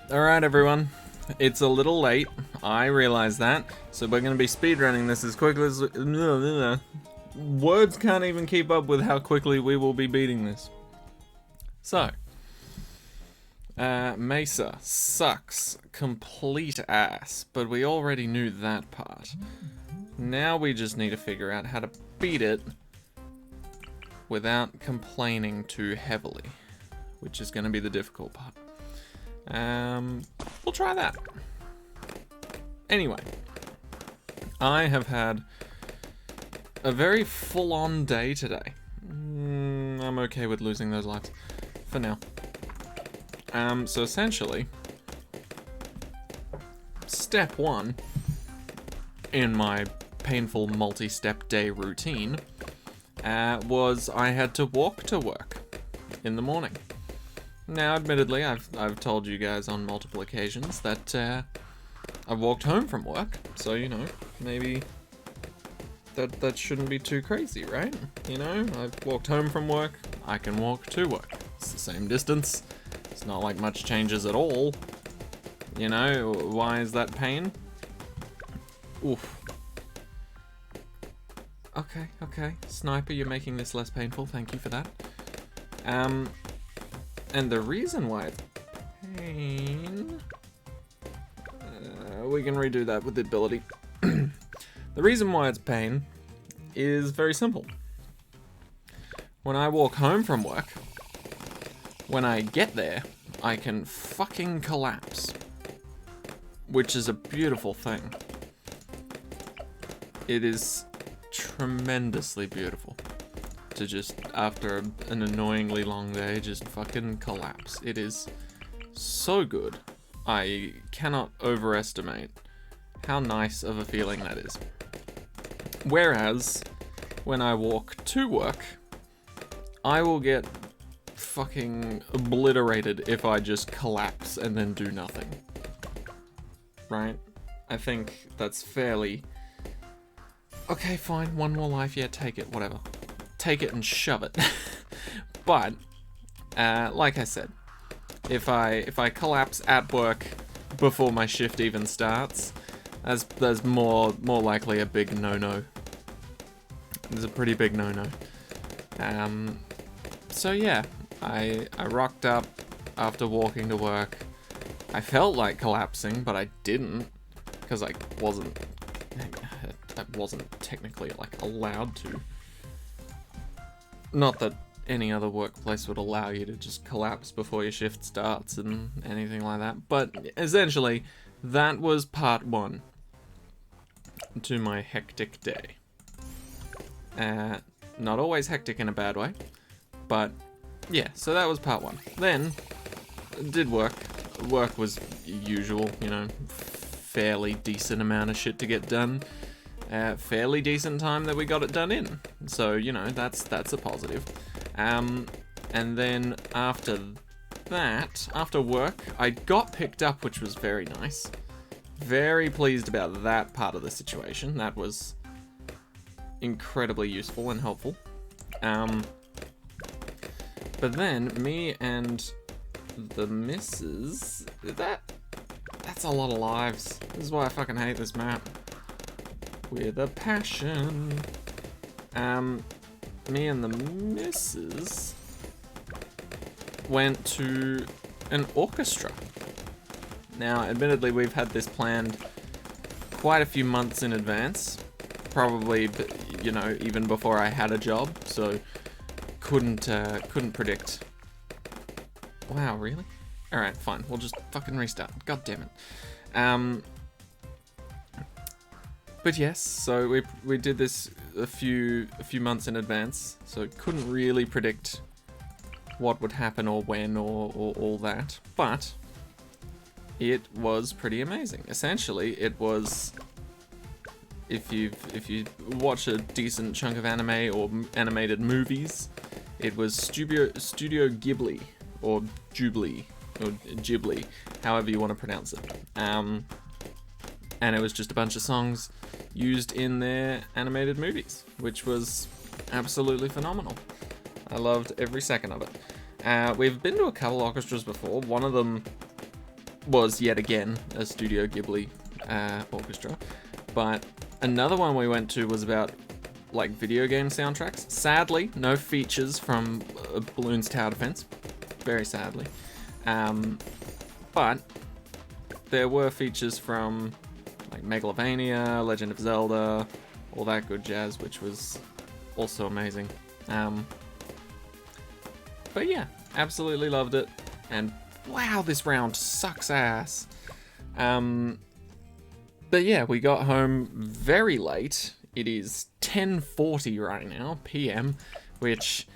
Alright everyone, it's a little late, I realize that, so we're going to be speedrunning this as quickly as... Words can't even keep up with how quickly we will be beating this. So, Mesa sucks complete ass, but we already knew that part. Now we just need to figure out how to beat it without complaining too heavily, which is going to be the difficult part. We'll try that. Anyway, I have had a very full-on day today. I'm okay with losing those lives for now. So essentially, step one in my painful multi-step day routine was I had to walk to work in the morning. Now, admittedly, I've told you guys on multiple occasions that I've walked home from work, so, you know, maybe that shouldn't be too crazy, right? You know, I've walked home from work, I can walk to work. It's the same distance, it's not like much changes at all. You know, why is that pain? Oof. Okay, Sniper, you're making this less painful, thank you for that. And the reason why it's pain... we can redo that with the ability. The reason why it's pain is very simple. When I walk home from work, when I get there, I can fucking collapse. Which is a beautiful thing. It is tremendously beautiful. To just, after an annoyingly long day, just fucking collapse. It is so good. I cannot overestimate how nice of a feeling that is. Whereas, when I walk to work, I will get fucking obliterated if I just collapse and then do nothing. Right? I think that's fairly... Okay, fine, one more life, yeah, take it, whatever. Take it and shove it. But, like I said, if I collapse at work before my shift even starts, that's more likely a big no-no. It's a pretty big no-no. So yeah, I rocked up after walking to work. I felt like collapsing, but I didn't, because I wasn't technically like allowed to. Not that any other workplace would allow you to just collapse before your shift starts and anything like that. But essentially, that was part one to my hectic day. Not always hectic in a bad way, but yeah, so that was part one. Then, did work. Work was usual, you know, fairly decent amount of shit to get done. Fairly decent time that we got it done in. So, you know, that's a positive. And then after that, after work, I got picked up, which was very nice. Very pleased about that part of the situation. That was incredibly useful and helpful. But then, me and the missus, that's a lot of lives. This is why I fucking hate this map. With a passion. Me and the missus went to an orchestra. Now, admittedly, we've had this planned quite a few months in advance. Probably, you know, even before I had a job, so couldn't predict. Wow, really? Alright, fine. We'll just fucking restart. God damn it. But yes, so we did this a few months in advance, so couldn't really predict what would happen or when or all that. But it was pretty amazing. Essentially, it was, if you watch a decent chunk of anime or animated movies, it was Studio Ghibli or Ghibli, however you want to pronounce it. And it was just a bunch of songs used in their animated movies, which was absolutely phenomenal. I loved every second of it. We've been to a couple orchestras before. One of them was yet again a Studio Ghibli orchestra. But another one we went to was about like video game soundtracks. Sadly, no features from Balloons Tower Defense. Very sadly. But there were features from like Megalovania, Legend of Zelda, all that good jazz, which was also amazing. But yeah, absolutely loved it. And wow, this round sucks ass. But yeah, we got home very late. It is 10:40 right now, PM, which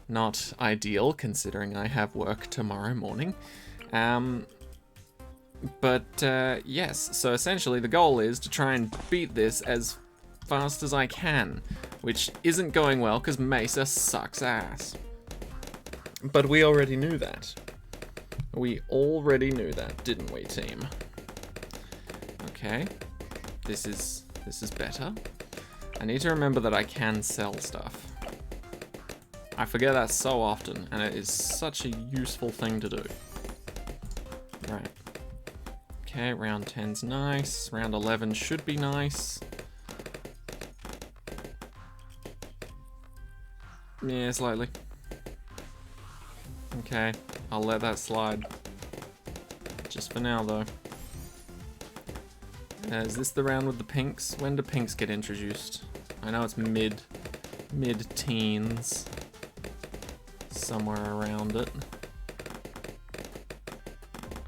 not ideal considering I have work tomorrow morning. Yes, so essentially the goal is to try and beat this as fast as I can, which isn't going well because Mesa sucks ass. But we already knew that. We already knew that, didn't we, team? Okay, this is better. I need to remember that I can sell stuff. I forget that so often, and it is such a useful thing to do. Right. Okay, round 10's nice. Round 11 should be nice. Yeah, slightly. Okay, I'll let that slide. Just for now, though. Is this the round with the pinks? When do pinks get introduced? I know it's mid-teens. Somewhere around it.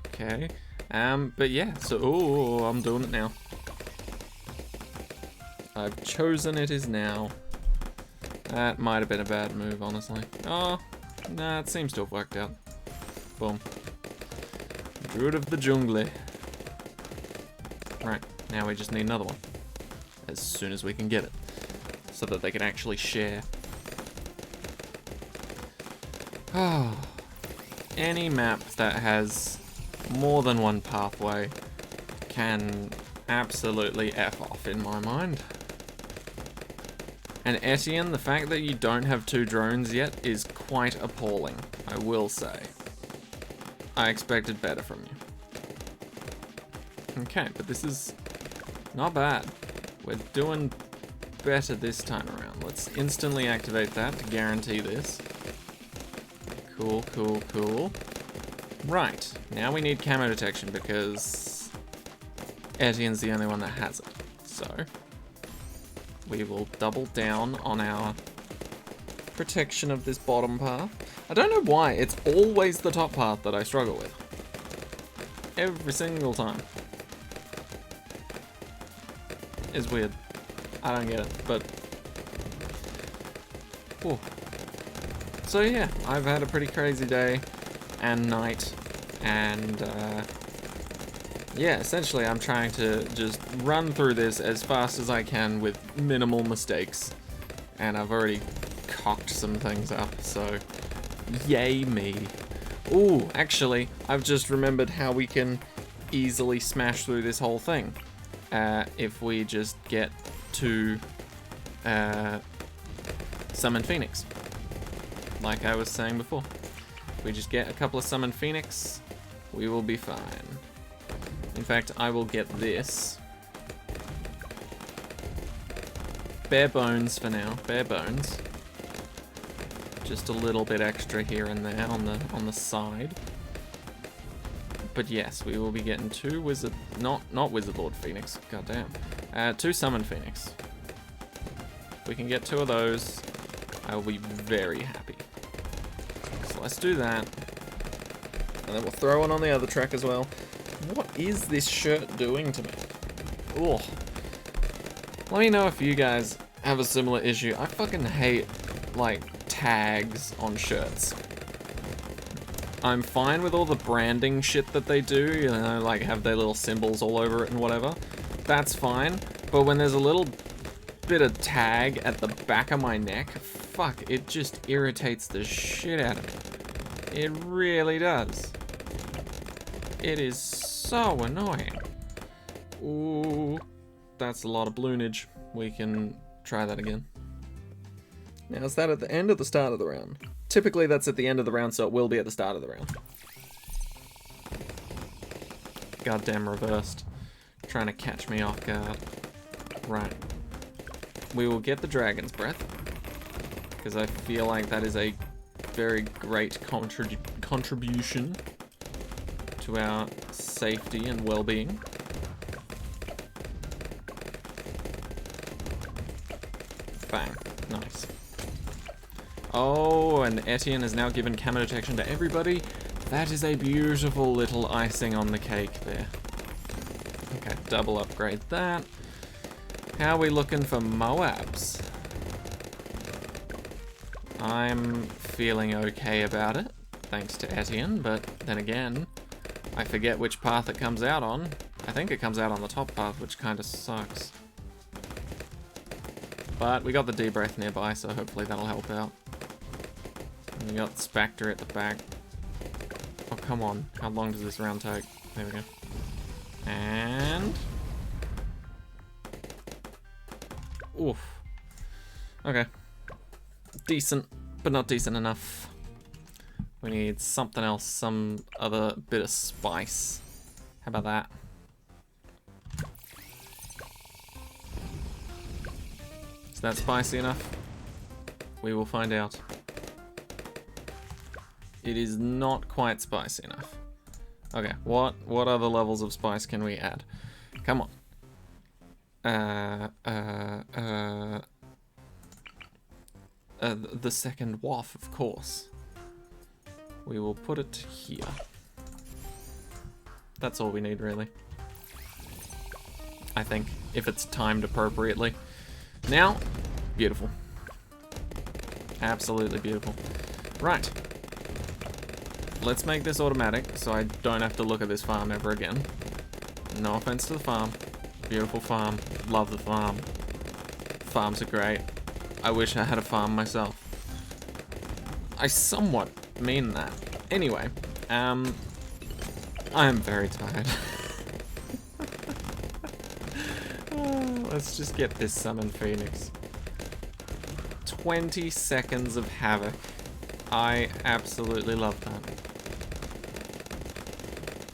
Okay. But yeah, so, oh, I'm doing it now. I've chosen it is now. That might have been a bad move, honestly. Oh, nah, it seems to have worked out. Boom. Fruit of the jungle. Right, now we just need another one. As soon as we can get it. So that they can actually share. Oh. Any map that has more than one pathway can absolutely F off in my mind. And Etienne, the fact that you don't have 2 drones yet is quite appalling, I will say. I expected better from you. Okay, but this is not bad. We're doing better this time around. Let's instantly activate that to guarantee this. Cool, cool, cool. Right, now we need camo detection because Etienne's the only one that has it. So, we will double down on our protection of this bottom path. I don't know why, it's always the top path that I struggle with. Every single time. It's weird. I don't get it, but... Whew. So yeah, I've had a pretty crazy day and night, and yeah, essentially I'm trying to just run through this as fast as I can with minimal mistakes, and I've already cocked some things up, so yay me. Ooh, actually, I've just remembered how we can easily smash through this whole thing if we just get to Summon Phoenix. Like I was saying before. If we just get a couple of Summon Phoenix, we will be fine. In fact, I will get this. Bare bones for now, bare bones. Just a little bit extra here and there on the side. But yes, we will be getting 2 Wizard, not Wizard Lord Phoenix, goddamn. 2 Summon Phoenix. If we can get 2 of those, I will be very happy. So let's do that. And then we'll throw one on the other track as well. What is this shirt doing to me? Ugh. Let me know if you guys have a similar issue. I fucking hate, like, tags on shirts. I'm fine with all the branding shit that they do, you know, like have their little symbols all over it and whatever. That's fine. But when there's a little bit of tag at the back of my neck, fuck, it just irritates the shit out of me. It really does. It is so annoying. Ooh, that's a lot of balloonage. We can try that again. Now, is that at the end or the start of the round? Typically, that's at the end of the round, so it will be at the start of the round. goddamn reversed. Trying to catch me off guard. Right. We will get the Dragon's Breath, because I feel like that is a very great contribution to our safety and well-being. Bang. Nice. Oh, and Etienne has now given camo detection to everybody. That is a beautiful little icing on the cake there. Okay, double upgrade that. How are we looking for Moabs? I'm feeling okay about it, thanks to Etienne, but then again, I forget which path it comes out on. I think it comes out on the top path, which kind of sucks. But we got the debrief nearby, so hopefully that'll help out. And we got Spectre at the back. Oh, come on. How long does this round take? There we go. And... oof. Okay. Decent, but not decent enough. We need something else, some other bit of spice. How about that? Is that spicy enough? We will find out. It is not quite spicy enough. Okay, what other levels of spice can we add? Come on. The second waff, of course. We will put it here. That's all we need, really. I think, if it's timed appropriately. Now, beautiful. Absolutely beautiful. Right. Let's make this automatic, so I don't have to look at this farm ever again. No offense to the farm. Beautiful farm. Love the farm. Farms are great. I wish I had a farm myself. I somewhat mean that. Anyway, I am very tired. Let's just get this Summon Phoenix. 20 seconds of havoc. I absolutely love that.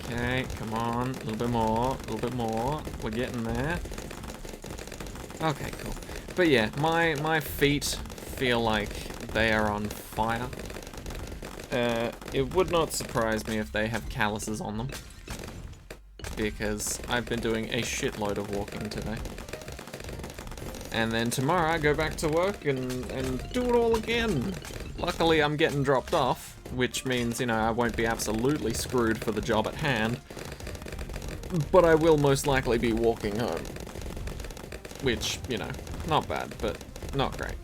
Okay, come on. A little bit more. A little bit more. We're getting there. Okay, cool. But yeah, my feet feel like they are on fire. It would not surprise me if they have calluses on them. Because I've been doing a shitload of walking today. And then tomorrow I go back to work and do it all again. Luckily I'm getting dropped off, which means, you know, I won't be absolutely screwed for the job at hand. But I will most likely be walking home. Which, you know, not bad, but not great.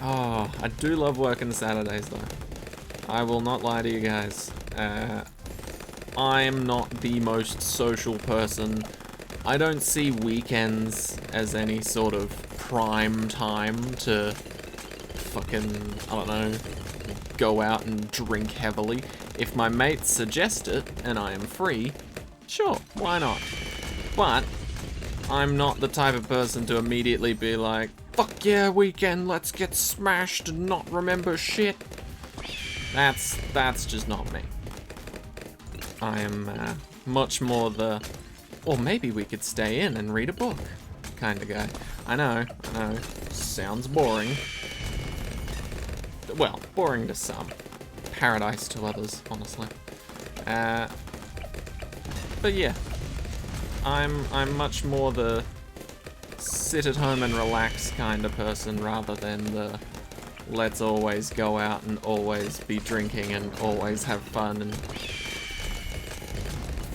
Oh, I do love working Saturdays though. I will not lie to you guys. I'm not the most social person. I don't see weekends as any sort of prime time to fucking, I don't know, go out and drink heavily. If my mates suggest it and I am free, sure, why not? But I'm not the type of person to immediately be like, fuck yeah, weekend, let's get smashed and not remember shit. That's just not me. I am much more the, or maybe we could stay in and read a book kind of guy. I know, sounds boring. Well, boring to some. Paradise to others, honestly. But yeah, I'm much more the sit at home and relax kind of person rather than the let's always go out and always be drinking and always have fun and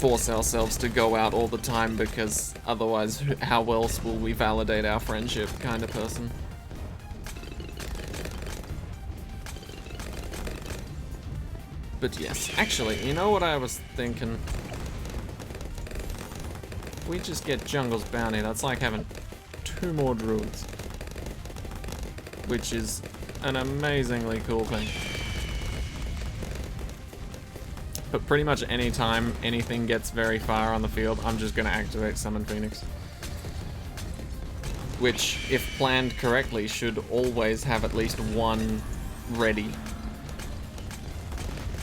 force ourselves to go out all the time because otherwise how else will we validate our friendship kind of person. But yes, actually, you know what I was thinking? If we just get Jungle's Bounty, that's like having 2 more druids. Which is an amazingly cool thing. But pretty much any time anything gets very far on the field, I'm just going to activate Summon Phoenix. Which, if planned correctly, should always have at least one ready.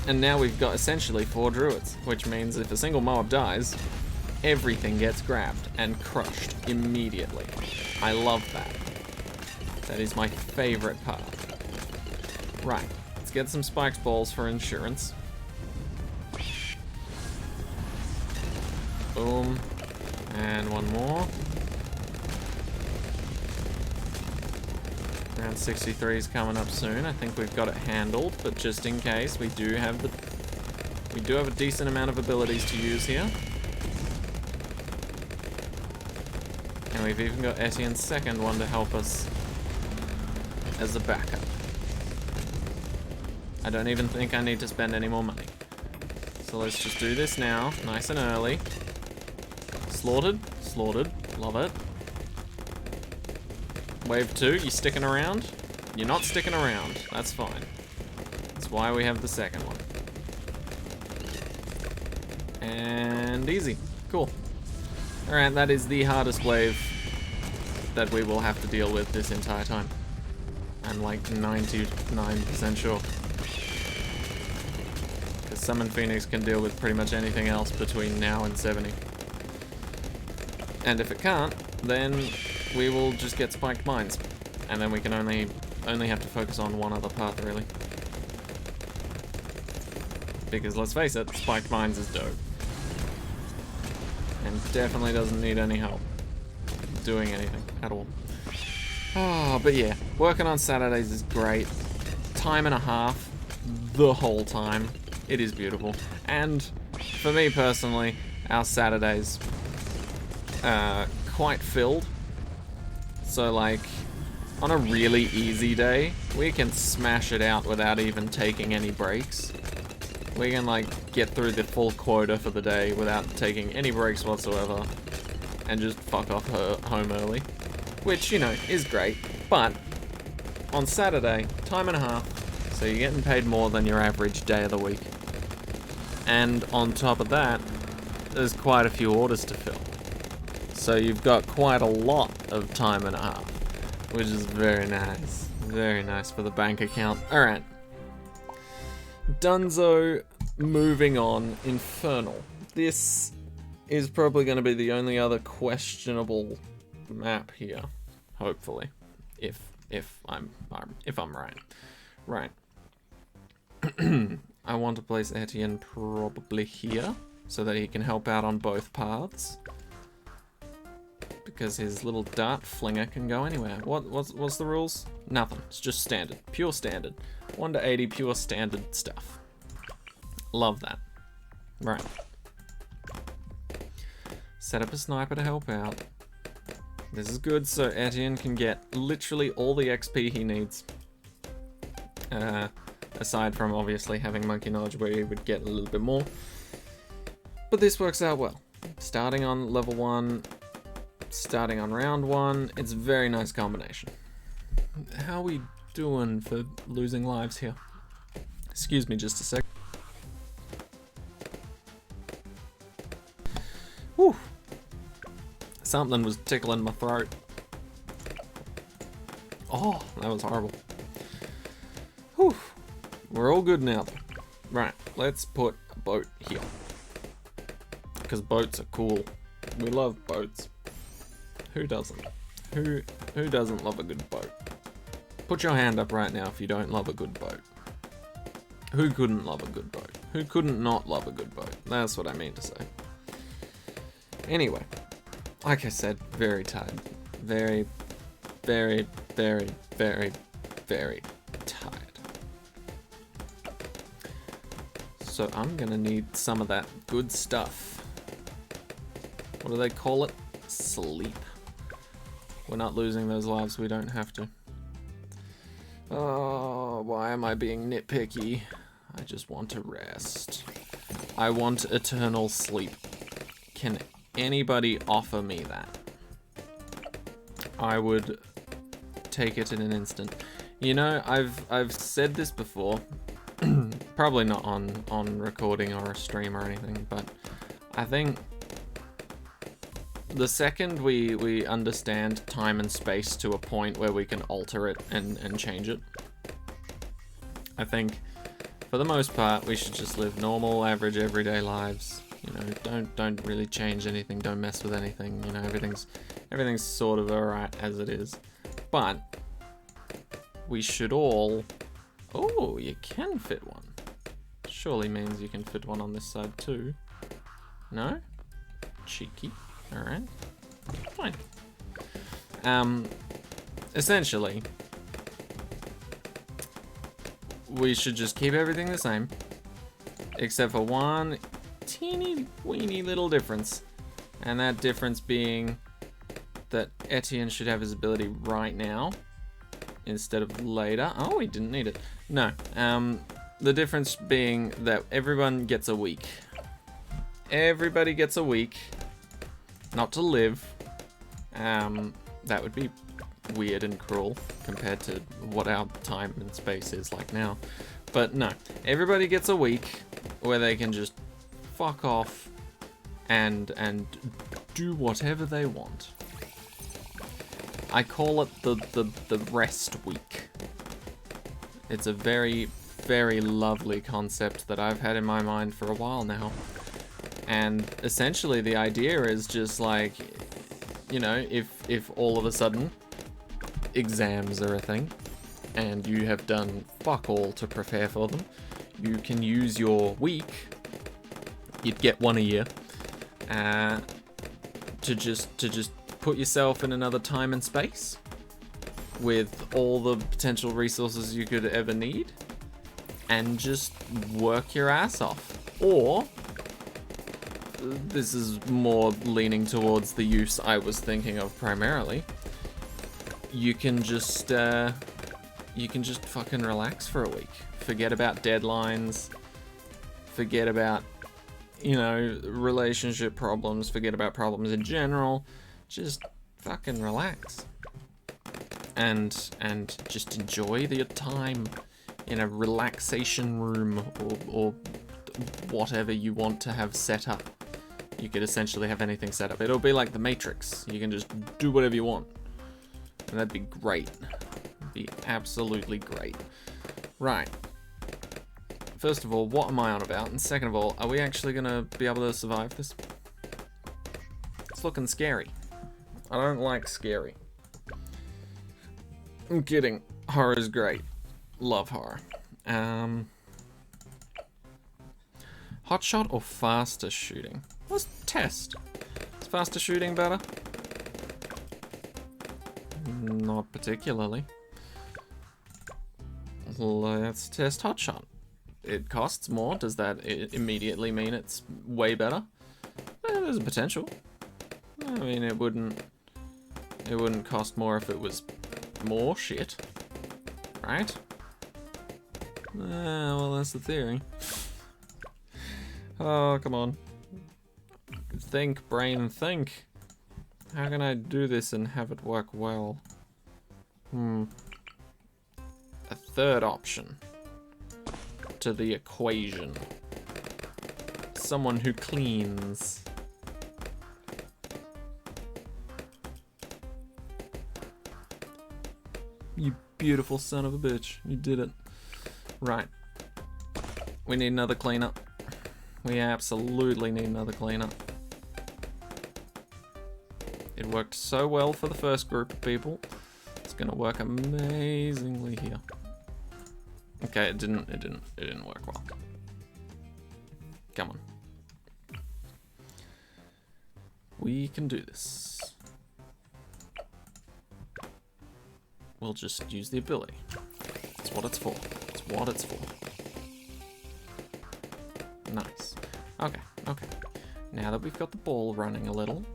And now we've got essentially 4 druids, which means if a single mob dies, everything gets grabbed and crushed immediately. I love that. That is my favorite part. Right, let's get some spiked balls for insurance. Boom. And one more. Round 63 is coming up soon. I think we've got it handled, but just in case, we do have a decent amount of abilities to use here. And we've even got Etienne's second one to help us as a backup. I don't even think I need to spend any more money. So let's just do this now, nice and early. Slaughtered, slaughtered, love it. Wave 2, you sticking around? You're not sticking around, that's fine. That's why we have the second one. And easy, cool. Alright, that is the hardest wave that we will have to deal with this entire time. I'm like 99% sure. Because Summon Phoenix can deal with pretty much anything else between now and 70. And if it can't, then we will just get spiked mines. And then we can only have to focus on one other path, really. Because let's face it, spiked mines is dope. And definitely doesn't need any help doing anything at all. Oh, but yeah, working on Saturdays is great. Time and a half, the whole time. It is beautiful. And for me personally, our Saturdays quite filled. So like, on a really easy day, we can smash it out without even taking any breaks. We can like get through the full quota for the day without taking any breaks whatsoever and just fuck off home early, which, you know, is great. But on Saturday, time and a half, so you're getting paid more than your average day of the week. And on top of that, there's quite a few orders to fill. So you've got quite a lot of time and a half, which is very nice. Very nice for the bank account. Alright. Dunzo, moving on. Infernal. This is probably going to be the only other questionable map here. Hopefully. If I'm right. Right. I want to place Etienne probably here, so that he can help out on both paths. Because his little dart flinger can go anywhere. What's the rules? Nothing. It's just standard. Pure standard. 1 to 80, pure standard stuff. Love that. Right. Set up a sniper to help out. This is good, so Etienne can get literally all the XP he needs. Aside from obviously having Monkey Knowledge where he would get a little bit more. But this works out well. Starting on level 1, starting on round 1, it's a very nice combination. How are we doing for losing lives here? Excuse me just a sec. Whew. Something was tickling my throat. Oh, that was horrible. Whew. We're all good now though. Right, let's put a boat here. Because boats are cool. We love boats. Who doesn't? Who doesn't love a good boat? Put your hand up right now if you don't love a good boat. Who couldn't love a good boat? Who couldn't not love a good boat? That's what I mean to say. Anyway, like I said, very tired. Very, very, very, very, very tired. So I'm gonna need some of that good stuff. What do they call it? Sleep. We're not losing those lives, we don't have to. Oh, why am I being nitpicky? I just want to rest. I want eternal sleep. Can anybody offer me that? I would take it in an instant. You know, I've said this before. Probably not on recording or a stream or anything, but I think the second we understand time and space to a point where we can alter it and change it, I think for the most part, we should just live normal, average, everyday lives. You know, don't really change anything. Don't mess with anything. You know, everything's sort of alright as it is. But we should all. Oh, you can fit one. Surely means you can fit one on this side too. No? Cheeky. Alright. Fine. Essentially, we should just keep everything the same, except for one teeny weeny little difference, and that difference being that Etienne should have his ability right now instead of later. Oh, he didn't need it. No. The difference being that everyone gets a week. Everybody gets a week, not to live. That would be weird and cruel compared to what our time and space is like now. But no, everybody gets a week where they can just fuck off and do whatever they want. I call it the rest week. It's a very, very lovely concept that I've had in my mind for a while now. And essentially the idea is just like, you know, if all of a sudden exams are a thing and you have done fuck all to prepare for them, you can use your week, you'd get one a year, to just put yourself in another time and space with all the potential resources you could ever need and just work your ass off. Or this is more leaning towards the use I was thinking of primarily. You can just fucking relax for a week. Forget about deadlines. Forget about, you know, relationship problems. Forget about problems in general. Just fucking relax. And just enjoy your time in a relaxation room or whatever you want to have set up. You could essentially have anything set up. It'll be like the Matrix. You can just do whatever you want. And that'd be great. It'd be absolutely great. Right. First of all, what am I on about? And second of all, are we actually gonna be able to survive this? It's looking scary. I don't like scary. I'm kidding. Horror is great. Love horror. Hot shot or faster shooting? Let's test. Is faster shooting better? Not particularly. Let's test hot shot. It costs more. Does that immediately mean it's way better? There's a potential. I mean, it wouldn't cost more if it was more shit, right? Well, that's the theory. Oh, come on. Think, brain, think. How can I do this and have it work well? A third option to the equation. Someone who cleans. You beautiful son of a bitch. You did it. Right. We need another cleanup. We absolutely need another cleanup. It worked so well for the first group of people. It's gonna work amazingly here. Okay, it didn't work well. Come on. We can do this. We'll just use the ability. That's what it's for. That's what it's for. Nice. Okay, okay. Now that we've got the ball running a little,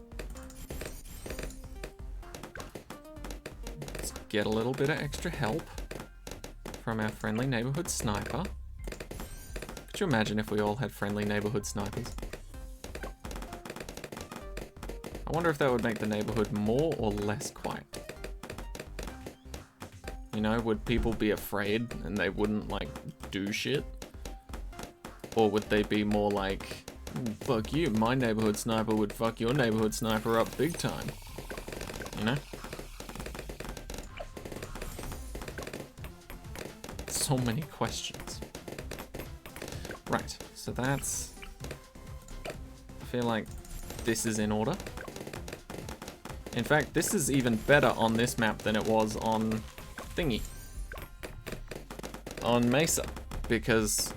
let's get a little bit of extra help from our friendly neighborhood sniper. Could you imagine if we all had friendly neighborhood snipers? I wonder if that would make the neighborhood more or less quiet. You know, would people be afraid and they wouldn't, like, do shit? Or would they be more like, fuck you, my neighborhood sniper would fuck your neighborhood sniper up big time? You know? So many questions. Right, so that's... I feel like this is in order. In fact, this is even better on this map than it was on Thingy. On Mesa. Because...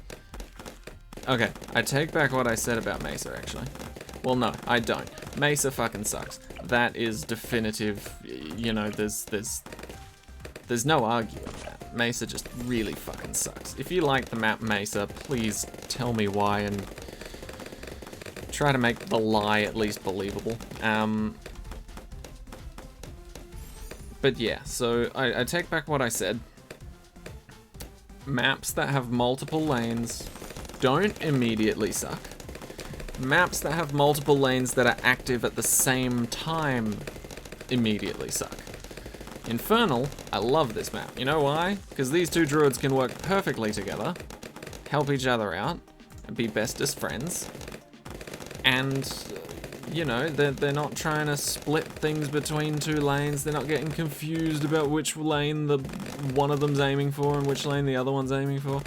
Okay, I take back what I said about Mesa, actually. Well, no, I don't. Mesa fucking sucks. That is definitive, you know, there's no arguing that. Mesa just really fucking sucks. If you like the map Mesa, please tell me why and try to make the lie at least believable. But yeah, so I take back what I said. Maps that have multiple lanes don't immediately suck. Maps that have multiple lanes that are active at the same time immediately suck. Infernal, I love this map. You know why? Because these two druids can work perfectly together, help each other out, and be bestest friends. And, you know, they're not trying to split things between two lanes. They're not getting confused about which lane the one of them's aiming for and which lane the other one's aiming for.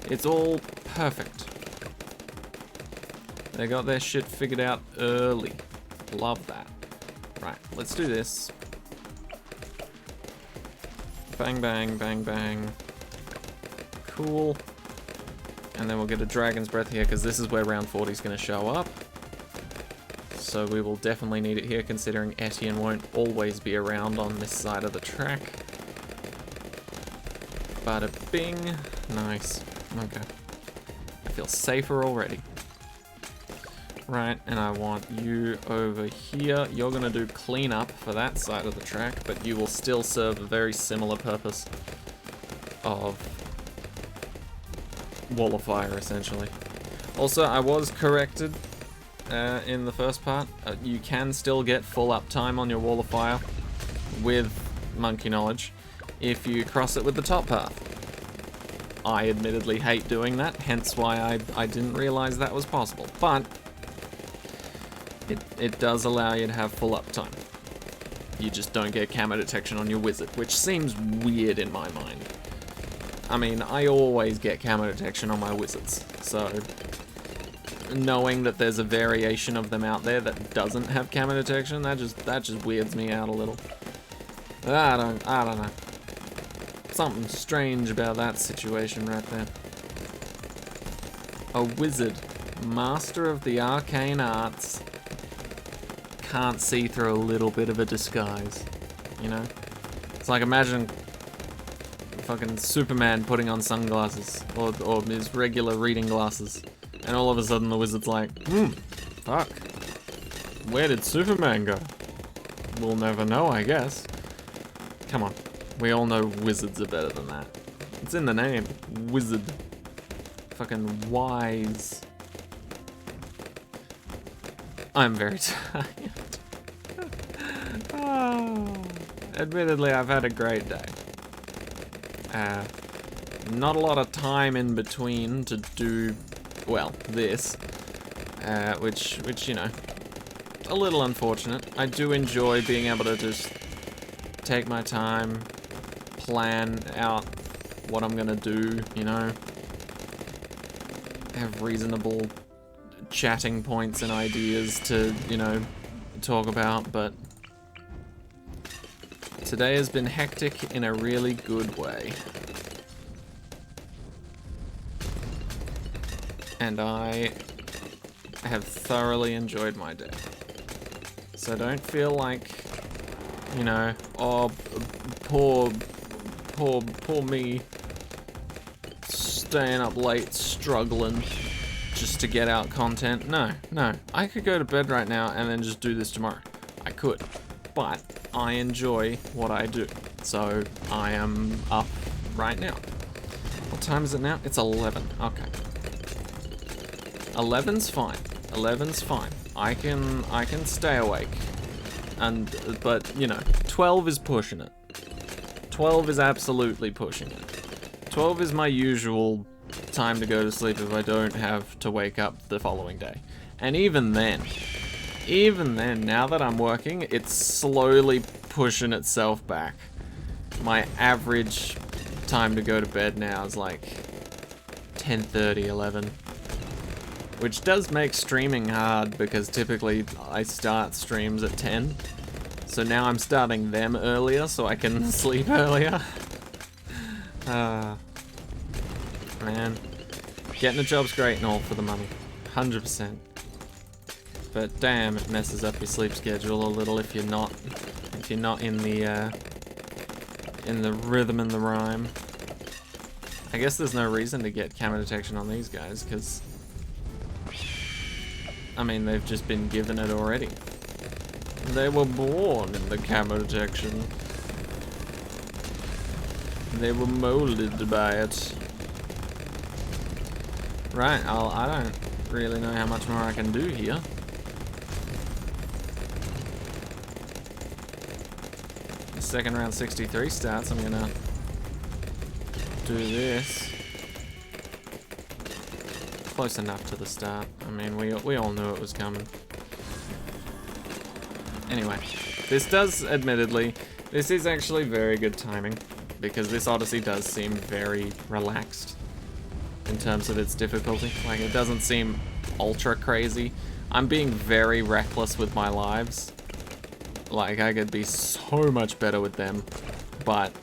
It's all perfect. They got their shit figured out early. Love that. Right, let's do this. Bang, bang, bang, bang. Cool. And then we'll get a Dragon's Breath here, because this is where round 40 is going to show up. So we will definitely need it here, considering Etienne won't always be around on this side of the track. Bada bing. Nice. Okay. I feel safer already. Right, and I want you over here. You're gonna do cleanup for that side of the track, but you will still serve a very similar purpose of Wall of Fire, essentially. Also, I was corrected in the first part. You can still get full uptime on your Wall of Fire with Monkey Knowledge if you cross it with the top path. I admittedly hate doing that, hence why I didn't realize that was possible, but it does allow you to have full uptime. You just don't get camo detection on your wizard, which seems weird in my mind. I mean, I always get camo detection on my wizards, so knowing that there's a variation of them out there that doesn't have camo detection, that just weirds me out a little. I don't know. Something strange about that situation right there. A wizard, master of the arcane arts, can't see through a little bit of a disguise, you know? It's like, imagine fucking Superman putting on sunglasses, or his regular reading glasses, and all of a sudden the wizard's like, fuck, where did Superman go? We'll never know, I guess. Come on, we all know wizards are better than that. It's in the name, wizard. Fucking wise. I'm very tired. Oh. Admittedly, I've had a great day. Not a lot of time in between to do, well, this. Which, you know, a little unfortunate. I do enjoy being able to just take my time, plan out what I'm gonna do, you know. Have reasonable chatting points and ideas to, you know, talk about, but today has been hectic in a really good way. And I have thoroughly enjoyed my day. So don't feel like, you know, oh, poor me, staying up late, struggling just to get out content. No, I could go to bed right now and then just do this tomorrow. I could, but I enjoy what I do, so I am up right now. What time is it now? It's 11. Okay. 11's fine. 11's fine. I can stay awake. But you know, 12 is pushing it. 12 is absolutely pushing it. 12 is my usual time to go to sleep if I don't have to wake up the following day. And even then, now that I'm working, it's slowly pushing itself back. My average time to go to bed now is like 10:30, 11. which does make streaming hard because typically I start streams at 10. So now I'm starting them earlier so I can sleep earlier. Man, getting a job's great and all for the money, 100%. But damn, it messes up your sleep schedule a little if you're not in the rhythm and the rhyme. I guess there's no reason to get camera detection on these guys, because I mean they've just been given it already. They were born in the camera detection. They were molded by it. Right, I don't really know how much more I can do here. The second round 63 starts, I'm gonna do this. Close enough to the start. I mean, we all knew it was coming. Anyway, this does, admittedly, this is actually very good timing, because this Odyssey does seem very relaxed in terms of its difficulty. Like, it doesn't seem ultra crazy. I'm being very reckless with my lives. Like, I could be so much better with them, but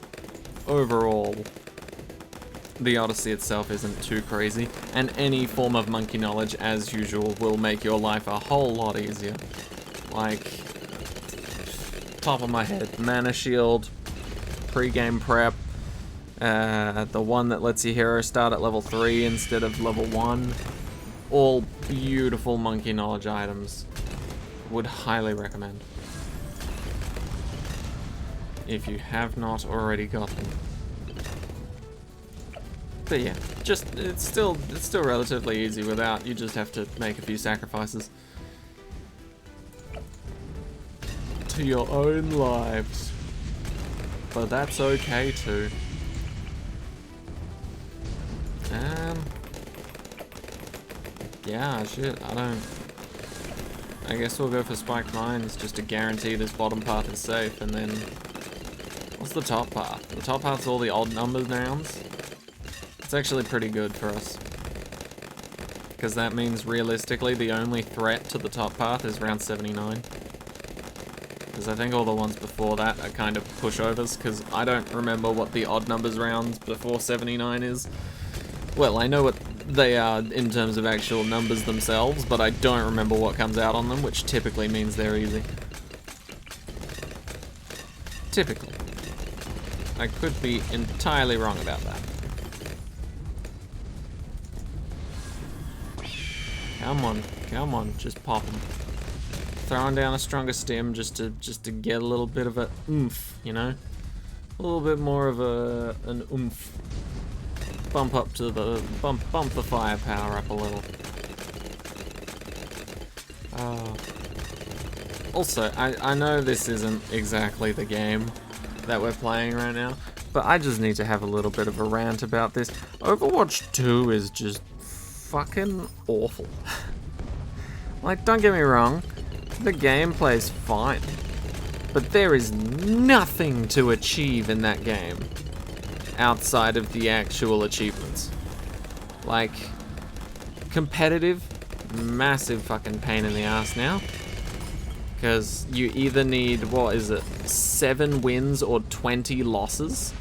overall, the Odyssey itself isn't too crazy, and any form of monkey knowledge, as usual, will make your life a whole lot easier. Like, top of my head, mana shield, pre-game prep, the one that lets your hero start at level 3 instead of level 1, all beautiful monkey knowledge items. Would highly recommend, if you have not already got them. But yeah, just it's still relatively easy without. You just have to make a few sacrifices to your own lives, but that's okay too. Yeah, shit, I guess we'll go for spiked mines just to guarantee this bottom path is safe, and then what's the top path? The top path's all the odd numbers rounds. It's actually pretty good for us, because that means realistically the only threat to the top path is round 79. Because I think all the ones before that are kind of pushovers, because I don't remember what the odd numbers rounds before 79 is. Well, I know what they are in terms of actual numbers themselves, but I don't remember what comes out on them, which typically means they're easy. Typically. I could be entirely wrong about that. Come on, just pop them. Throwing down a stronger stem just to get a little bit of a oomph, you know? A little bit more of an oomph. Bump the firepower up a little. Also, I know this isn't exactly the game that we're playing right now, but I just need to have a little bit of a rant about this. Overwatch 2 is just fucking awful. Like, don't get me wrong, the gameplay's fine, but there is nothing to achieve in that game outside of the actual achievements. Like, competitive, massive fucking pain in the ass now, because you either need, what is it, 7 wins or 20 losses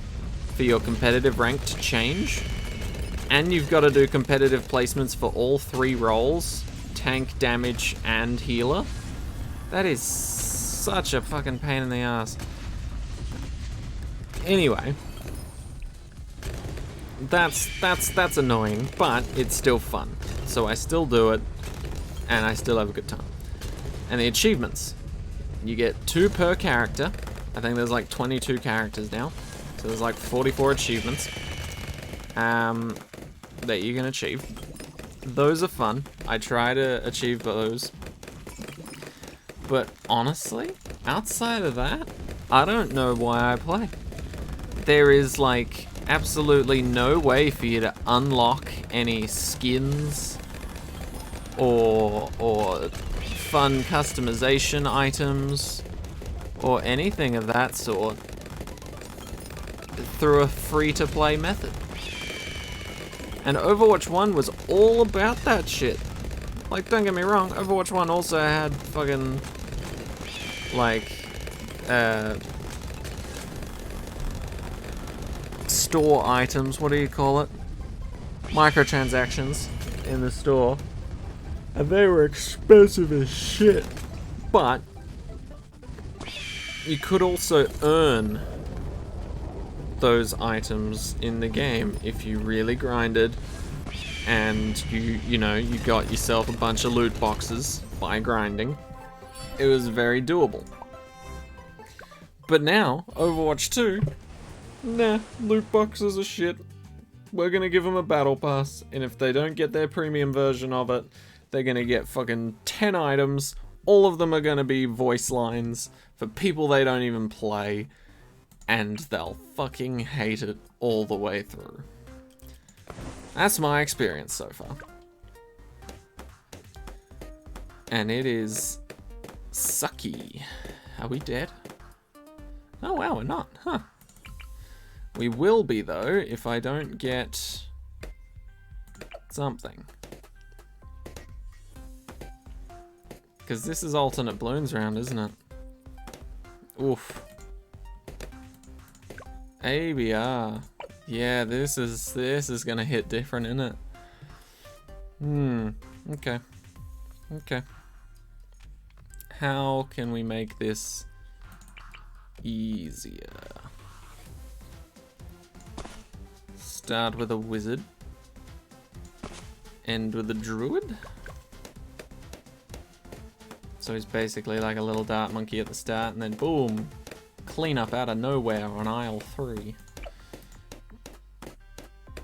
for your competitive rank to change, and you've got to do competitive placements for all 3 roles, tank, damage, and healer. That is such a fucking pain in the ass. Anyway, that's annoying, but it's still fun. So I still do it, and I still have a good time. And the achievements, you get 2 per character. I think there's like 22 characters now, so there's like 44 achievements that you can achieve. Those are fun. I try to achieve those. But honestly, outside of that, I don't know why I play. There is like absolutely no way for you to unlock any skins or fun customization items or anything of that sort through a free-to-play method. And Overwatch 1 was all about that shit. Like, don't get me wrong, Overwatch 1 also had fucking, like, store items, what do you call it? Microtransactions in the store. And they were expensive as shit. But you could also earn those items in the game if you really grinded and you know, you got yourself a bunch of loot boxes by grinding. It was very doable. But now, Overwatch 2, nah, loot boxes are shit. We're gonna give them a battle pass, and if they don't get their premium version of it, they're gonna get fucking 10 items. All of them are gonna be voice lines for people they don't even play, and they'll fucking hate it all the way through. That's my experience so far. And it is sucky. Are we dead? Oh wow, we're not, huh? We will be though if I don't get something. Because this is alternate balloons round, isn't it? Oof. ABR. Yeah, this is gonna hit different, isn't it? Okay. Okay. How can we make this easier? Start with a wizard. End with a druid. So he's basically like a little dart monkey at the start, and then boom, clean up out of nowhere on aisle 3.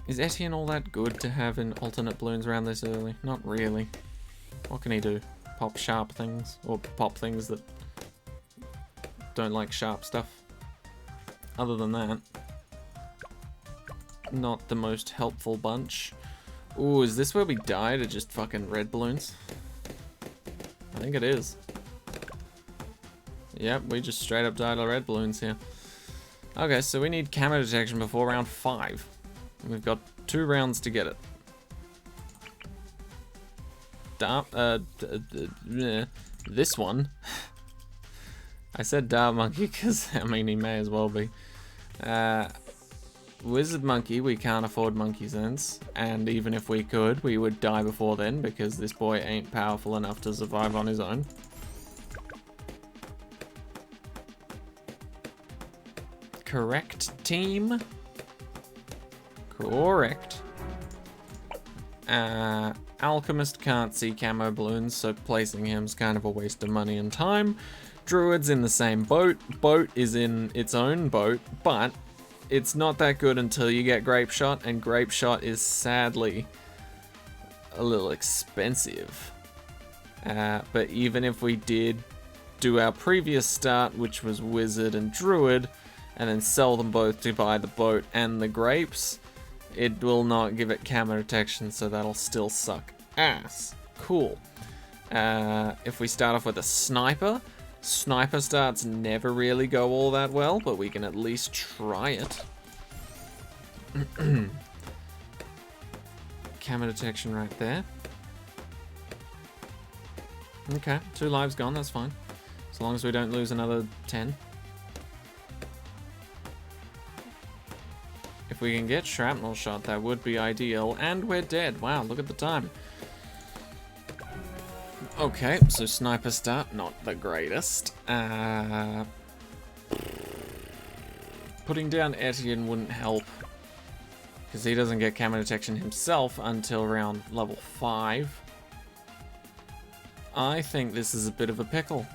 Is Etienne all that good to have in alternate balloons around this early? Not really. What can he do? Pop sharp things? Or pop things that don't like sharp stuff? Other than that, not the most helpful bunch. Ooh, is this where we die to just fucking red balloons? I think it is. Yep, we just straight up died to red balloons here. Okay, so we need camo detection before round 5. We've got 2 rounds to get it. This one. I said Dart Monkey because, I mean, he may as well be. Wizard Monkey, we can't afford Monkey Sense. And even if we could, we would die before then because this boy ain't powerful enough to survive on his own. Correct, team? Correct. Alchemist can't see camo balloons, so placing him's kind of a waste of money and time. Druid's in the same boat. Boat is in its own boat, but it's not that good until you get Grape Shot, and Grape Shot is sadly a little expensive. But even if we did do our previous start, which was Wizard and Druid, and then sell them both to buy the boat and the grapes, it will not give it camo detection, so that'll still suck ass. Cool. If we start off with a sniper, sniper starts never really go all that well, but we can at least try it. Camo detection right there. Okay, 2 lives gone, that's fine. As long as we don't lose another 10. If we can get shrapnel shot, that would be ideal. And we're dead. Wow, look at the time. Okay, so sniper start, not the greatest. Putting down Etienne wouldn't help, because he doesn't get camo detection himself until round level 5. I think this is a bit of a pickle.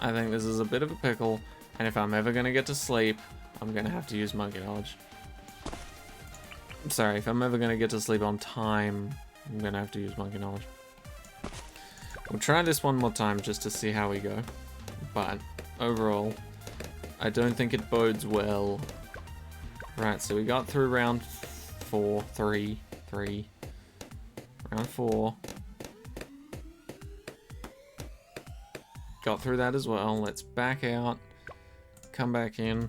I think this is a bit of a pickle, and if I'm ever going to get to sleep, I'm going to have to use Monkey Knowledge. I'm sorry, if I'm ever going to get to sleep on time, I'm going to have to use Monkey Knowledge. We'll try this one more time just to see how we go. But, overall, I don't think it bodes well. Right, so we got through round 4, 3. Round 4. Got through that as well. Let's back out. Come back in.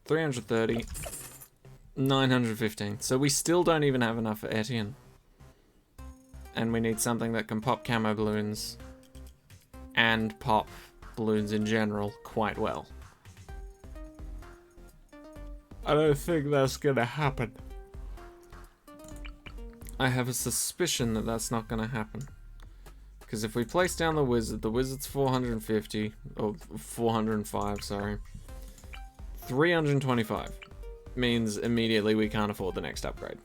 330. 915. So we still don't even have enough for Etienne. And we need something that can pop camo balloons and pop balloons in general quite well. I don't think that's gonna happen. I have a suspicion that that's not gonna happen. Because if we place down the wizard's 450, or 405, sorry. 325 means immediately we can't afford the next upgrade.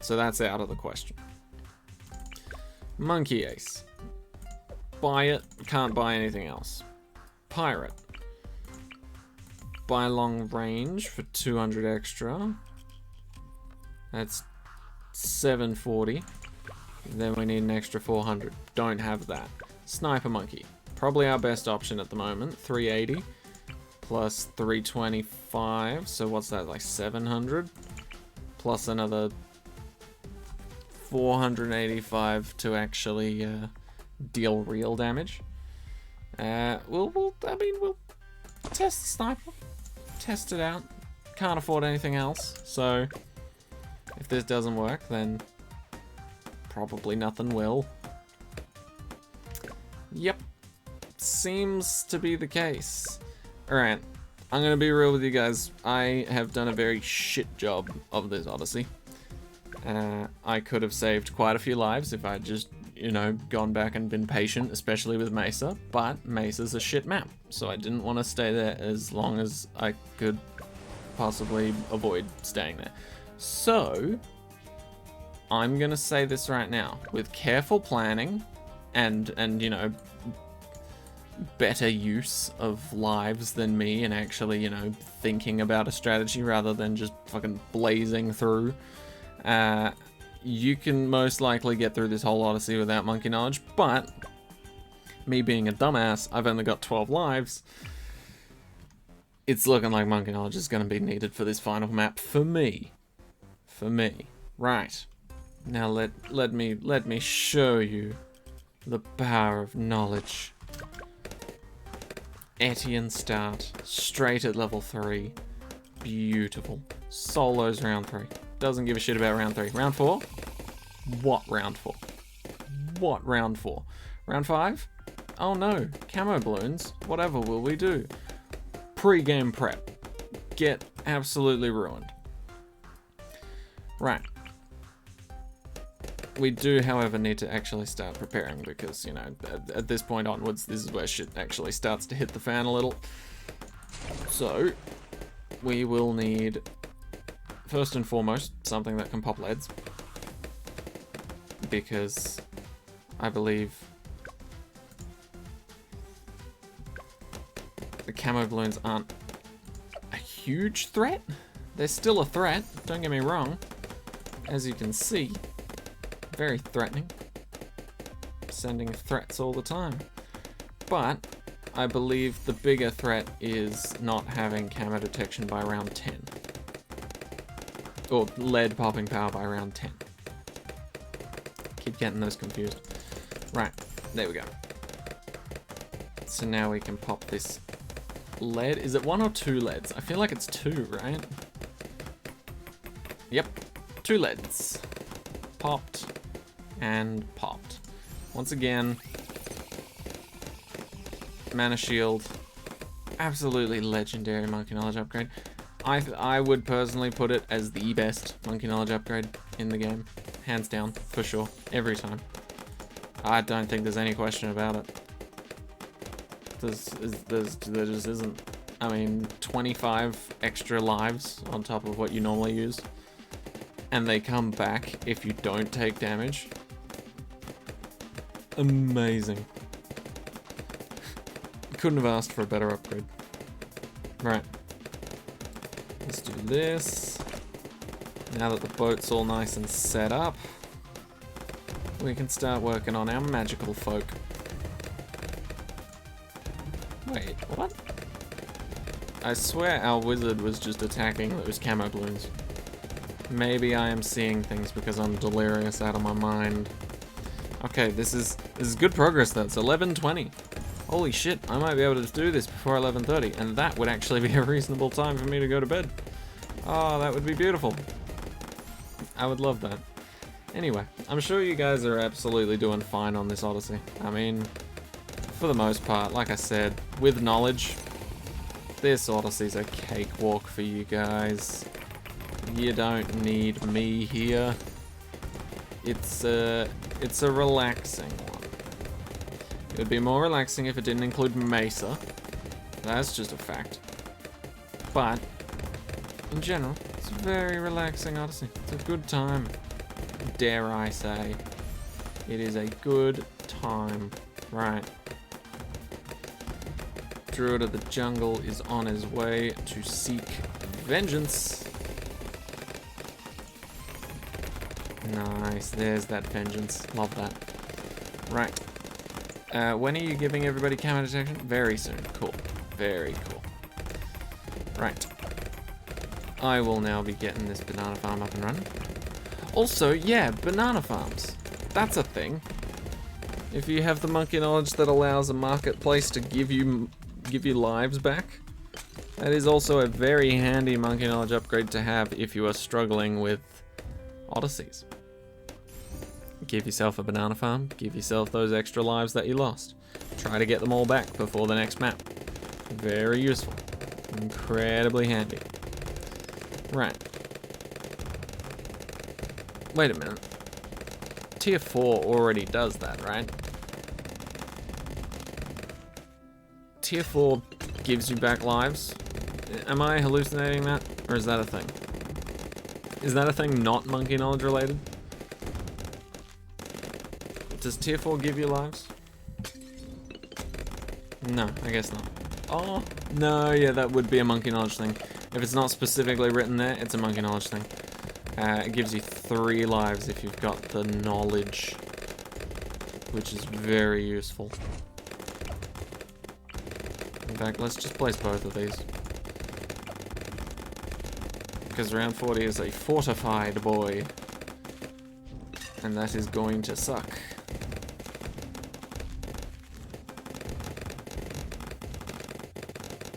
So that's out of the question. Monkey Ace. Buy it, can't buy anything else. Pirate. Buy long range for 200 extra. That's 740. Then we need an extra 400. Don't have that. Sniper Monkey. Probably our best option at the moment. 380 plus 325. So what's that, like 700? Plus another 485 to actually deal real damage. We'll test the sniper. Test it out. Can't afford anything else. So if this doesn't work, then probably nothing will. Yep. Seems to be the case. Alright. I'm gonna be real with you guys. I have done a very shit job of this Odyssey. I could have saved quite a few lives if I just, you know, gone back and been patient, especially with Mesa, but Mesa's a shit map, so I didn't want to stay there as long as I could possibly avoid staying there. So, I'm gonna say this right now, with careful planning and you know, better use of lives than me and actually, you know, thinking about a strategy rather than just fucking blazing through, you can most likely get through this whole Odyssey without monkey knowledge, but me being a dumbass, I've only got 12 lives. It's looking like monkey knowledge is going to be needed for this final map for me. For me. Right. Now let me show you the power of knowledge. Etienne start, straight at level 3. Beautiful. Solos round 3. Doesn't give a shit about round 3. Round 4? What round 4? What round 4? Round 5? Oh no, camo balloons. Whatever will we do? Pre-game prep. Get absolutely ruined. Right. We do, however, need to actually start preparing because, you know, at this point onwards, this is where shit actually starts to hit the fan a little. So, we will need, first and foremost, something that can pop leads. Because I believe the camo balloons aren't a huge threat. They're still a threat, don't get me wrong. As you can see, very threatening. Sending threats all the time. But I believe the bigger threat is not having camo detection by round 10. Or lead popping power by round 10. Keep getting those confused. Right, there we go. So now we can pop this lead. Is it 1 or 2 leads? I feel like it's 2, right? Yep, 2 leads. Popped and popped. Once again, mana shield. Absolutely legendary monkey knowledge upgrade. I would personally put it as the best monkey knowledge upgrade in the game. Hands down, for sure. Every time. I don't think there's any question about it. There just isn't. I mean, 25 extra lives on top of what you normally use. And they come back if you don't take damage. Amazing. Couldn't have asked for a better upgrade. Right. Let's do this. Now that the boat's all nice and set up, we can start working on our magical folk. Wait, what? I swear our wizard was just attacking those camo balloons. Maybe I am seeing things because I'm delirious out of my mind. Okay, this is good progress though. It's 11:20. Holy shit, I might be able to do this before 11:30, and that would actually be a reasonable time for me to go to bed. Oh, that would be beautiful. I would love that. Anyway, I'm sure you guys are absolutely doing fine on this Odyssey. I mean, for the most part, like I said, with knowledge, this Odyssey's a cakewalk for you guys. You don't need me here. It's a relaxing one. It would be more relaxing if it didn't include Mesa. That's just a fact. But, in general, it's a very relaxing Odyssey. It's a good time. Dare I say. It is a good time. Right. Druid of the Jungle is on his way to seek vengeance. Nice, there's that vengeance. Love that. Right. When are you giving everybody camo detection? Very soon. Cool. Very cool. Right. I will now be getting this banana farm up and running. Also, yeah, banana farms. That's a thing. If you have the monkey knowledge that allows a marketplace to give you lives back, that is also a very handy monkey knowledge upgrade to have if you are struggling with Odysseys. Give yourself a banana farm, give yourself those extra lives that you lost. Try to get them all back before the next map. Very useful. Incredibly handy. Right. Wait a minute. Tier 4 already does that, right? Tier 4 gives you back lives? Am I hallucinating that? Or is that a thing? Is that a thing not monkey knowledge related? Does tier 4 give you lives? No, I guess not. Oh, no, yeah, that would be a monkey knowledge thing. If it's not specifically written there, it's a monkey knowledge thing. It gives you 3 lives if you've got the knowledge, which is very useful. In fact, let's just place both of these. Because round 40 is a fortified boy. And that is going to suck.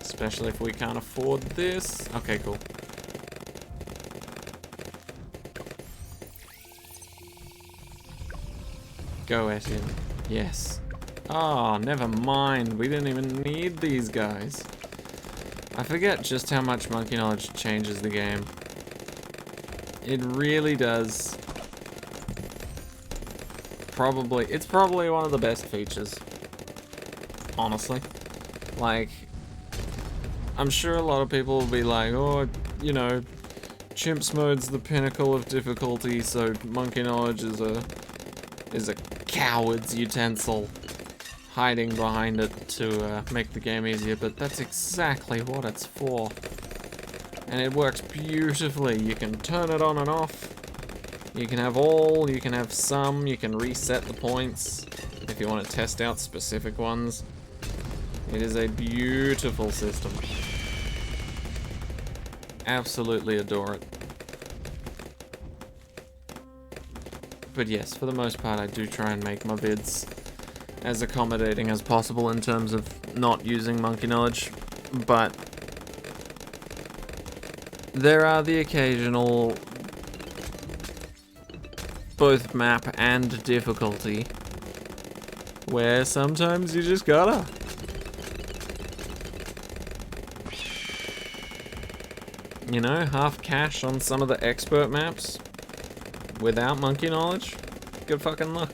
Especially if we can't afford this. Okay, cool. Go at him. Yes. Oh, never mind. We didn't even need these guys. I forget just how much monkey knowledge changes the game. It really does. It's probably one of the best features. Honestly. Like, I'm sure a lot of people will be like, oh, you know, Chimps mode's the pinnacle of difficulty, so monkey knowledge is a coward's utensil hiding behind it to make the game easier, but that's exactly what it's for. And it works beautifully. You can turn it on and off. You can have all, you can have some, you can reset the points if you want to test out specific ones. It is a beautiful system. Absolutely adore it. But yes, for the most part, I do try and make my vids as accommodating as possible in terms of not using monkey knowledge, but there are the occasional both map and difficulty where sometimes you just gotta. You know, half cash on some of the expert maps without monkey knowledge. Good fucking luck.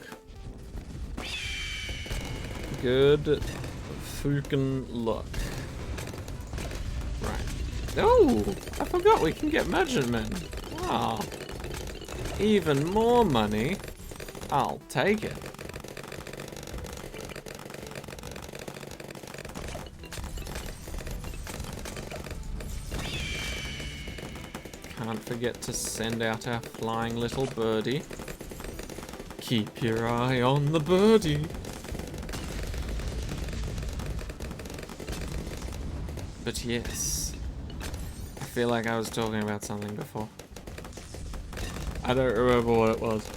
Good fucking luck. Right. Oh, I forgot we can get measurement. Wow. Even more money. I'll take it. Can't forget to send out our flying little birdie. Keep your eye on the birdie. But yes, I feel like I was talking about something before. I don't remember what it was.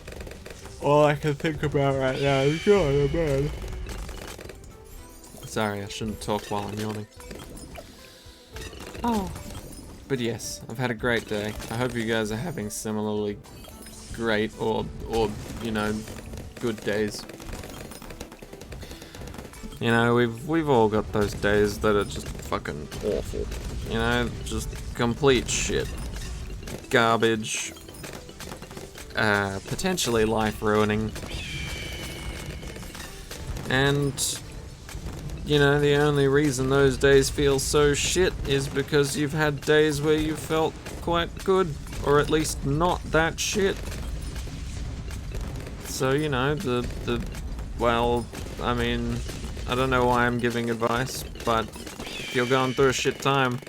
All I can think about right now is going to bed. Sorry, I shouldn't talk while I'm yawning. Oh. But yes, I've had a great day. I hope you guys are having similarly great or you know, good days. You know, we've all got those days that are just fucking awful. You know, just complete shit. Garbage. Potentially life-ruining. And, you know, the only reason those days feel so shit is because you've had days where you felt quite good, or at least not that shit. So, you know, well, I mean, I don't know why I'm giving advice, but if you're going through a shit time,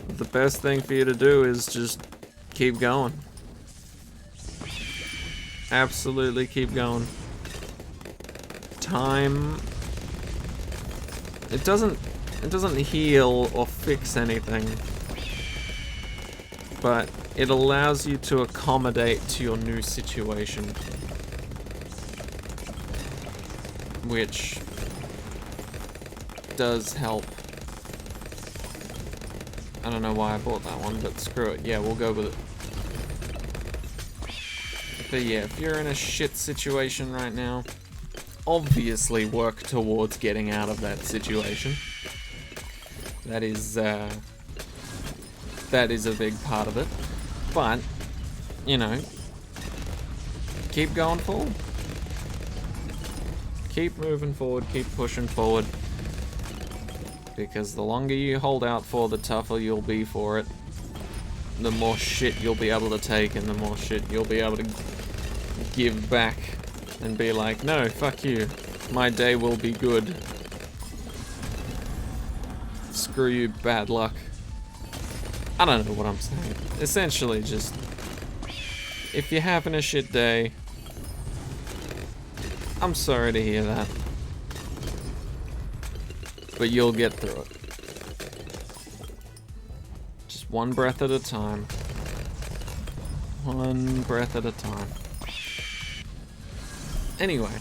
the best thing for you to do is just keep going. Absolutely keep going. Time, it doesn't heal or fix anything, but it allows you to accommodate to your new situation, which does help. I don't know why I bought that one, but screw it. Yeah, we'll go with it. But yeah, if you're in a shit situation right now, obviously work towards getting out of that situation. That is a big part of it. But, you know, keep going forward. Keep moving forward, keep pushing forward. Because the longer you hold out for, the tougher you'll be for it. The more shit you'll be able to take, and the more shit you'll be able to give back and be like, no, fuck you. My day will be good. Screw you, bad luck. I don't know what I'm saying. Essentially, just, if you're having a shit day, I'm sorry to hear that. But you'll get through it. Just one breath at a time. One breath at a time. Anyway,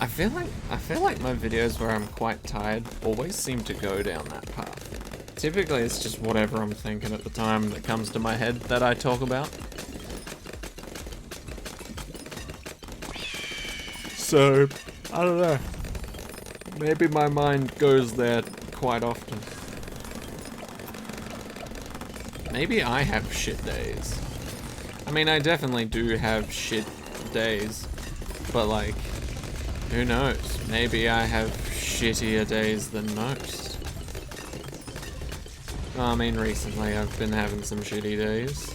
I feel like my videos where I'm quite tired always seem to go down that path. Typically it's just whatever I'm thinking at the time that comes to my head that I talk about. So, I don't know. Maybe my mind goes there quite often. Maybe I have shit days. I mean, I definitely do have shit days. But like, who knows? Maybe I have shittier days than most. Well, I mean, recently I've been having some shitty days.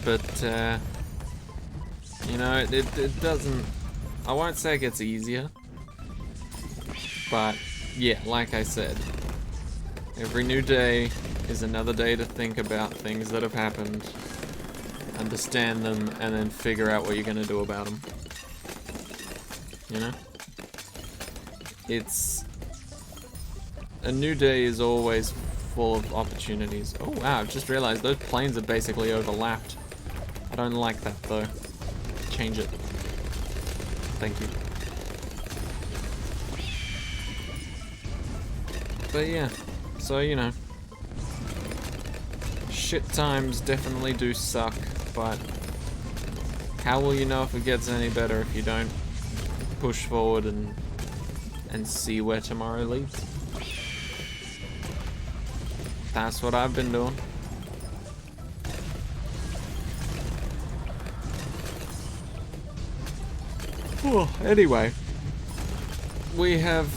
But, you know, it doesn't... I won't say it gets easier. But, yeah, like I said, every new day is another day to think about things that have happened, understand them, and then figure out what you're gonna do about them. You know? It's... A new day is always full of opportunities. Oh wow, I've just realized those planes are basically overlapped. I don't like that though. Change it. Thank you. But yeah, so you know. Shit times definitely do suck, but how will you know if it gets any better if you don't push forward and see where tomorrow leads? That's what I've been doing. Anyway, we have,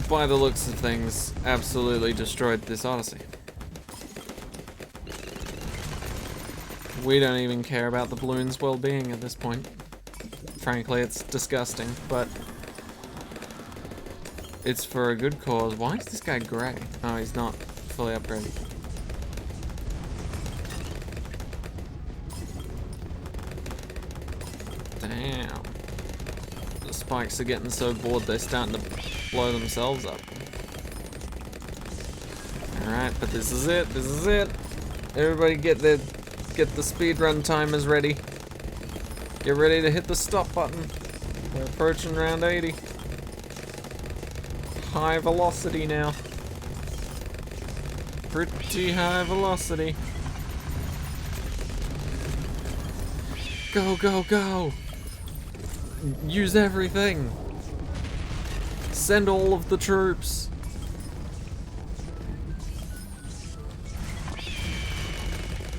by the looks of things, absolutely destroyed this Odyssey. We don't even care about the balloon's well-being at this point. Frankly, it's disgusting, but it's for a good cause. Why is this guy grey? Oh, he's not fully upgraded. Damn. The spikes are getting so bored they're starting to blow themselves up. Alright, but this is it. This is it. Everybody get the speedrun timers ready. Get ready to hit the stop button. We're approaching round 80. High velocity now. pretty high velocity. Go, go, go! Use everything! Send all of the troops!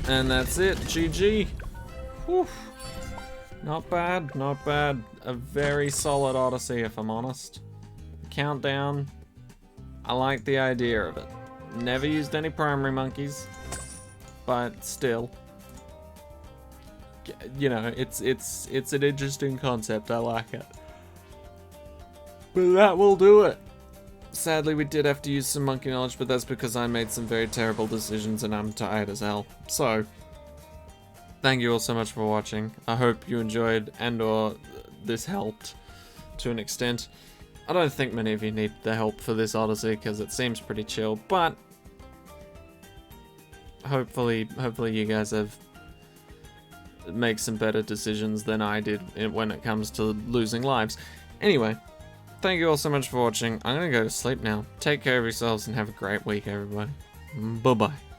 And that's it, GG. Whew. Not bad, not bad. A very solid Odyssey, if I'm honest. Countdown, I like the idea of it. Never used any primary monkeys, but still. You know, it's an interesting concept, I like it. But that will do it. Sadly, we did have to use some monkey knowledge, but that's because I made some very terrible decisions and I'm tired as hell. So, thank you all so much for watching. I hope you enjoyed and/or this helped to an extent. I don't think many of you need the help for this Odyssey because it seems pretty chill, but hopefully you guys have make some better decisions than I did when it comes to losing lives. Anyway, thank you all so much for watching. I'm gonna go to sleep now. Take care of yourselves and have a great week, everybody. Bye-bye.